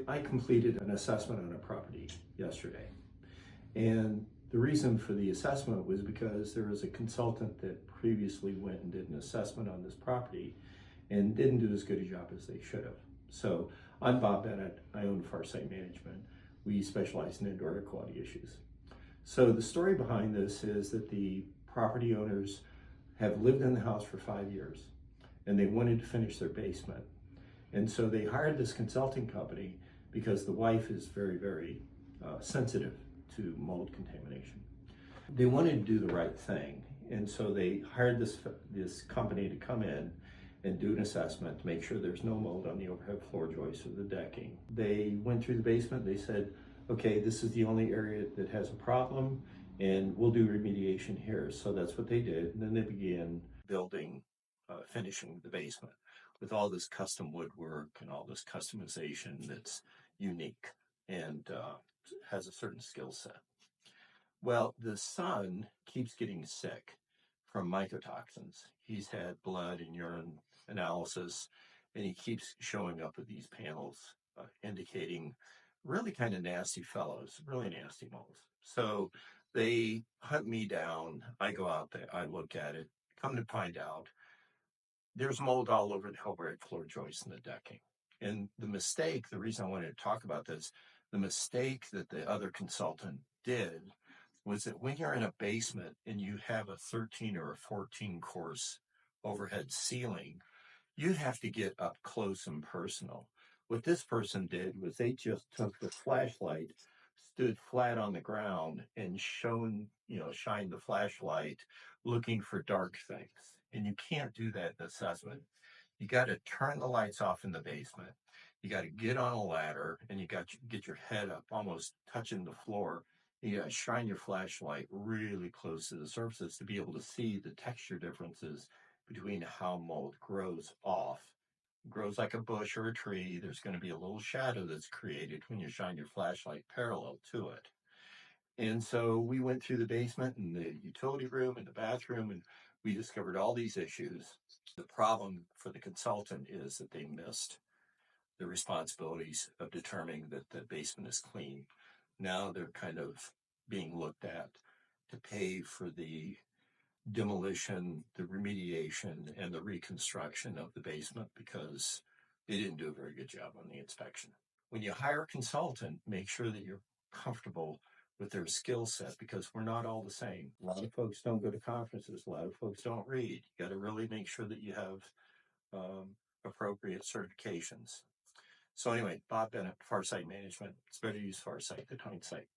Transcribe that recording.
I completed an assessment on a property yesterday. And the reason for the assessment was because there was a consultant that previously went and did an assessment on this property and didn't do as good a job as they should have. So I'm Bob Bennett. I own Farsight Management. We specialize in indoor air quality issues. So the story behind this is that the property owners have lived in the house for 5 years and they wanted to finish their basement. And so they hired this consulting company because the wife is very sensitive to mold contamination. They wanted to do the right thing, and so they hired this company to come in and do an assessment to make sure there's no mold on the overhead floor joists or the decking. They went through the basement. They said, okay, this is the only area that has a problem, and we'll do remediation here. So that's what they did. And then they began finishing the basement with all this custom woodwork and all this customization that's unique and has a certain skill set. Well, the son keeps getting sick from mycotoxins. He's had blood and urine analysis, and he keeps showing up with these panels indicating really kind of nasty fellows, really nasty moles. So they hunt me down. I go out there, I look at it, come to find out there's mold all over the overhead floor joists and the decking. And the reason I wanted to talk about this, the mistake that the other consultant did was that when you're in a basement and you have a 13 or a 14 course overhead ceiling, you have to get up close and personal. What this person did was they just took the flashlight, stood flat on the ground, and shined the flashlight looking for dark things. And you can't do that in assessment. You got to turn the lights off in the basement. You got to get on a ladder and you got to get your head up almost touching the floor. You got to shine your flashlight really close to the surfaces to be able to see the texture differences between how mold grows like a bush or a tree. There's going to be a little shadow that's created when you shine your flashlight parallel to it. And so we went through the basement and the utility room and the bathroom, and we discovered all these issues. The problem for the consultant is that they missed the responsibilities of determining that the basement is clean. Now they're kind of being looked at to pay for the demolition, the remediation, and the reconstruction of the basement because they didn't do a very good job on the inspection. When you hire a consultant, make sure that you're comfortable with their skill set because we're not all the same. A lot of folks don't go to conferences. A lot of folks don't read. You got to really make sure that you have appropriate certifications. So anyway, Bob Bennett, Farsight Management. It's better to use Farsight than hindsight.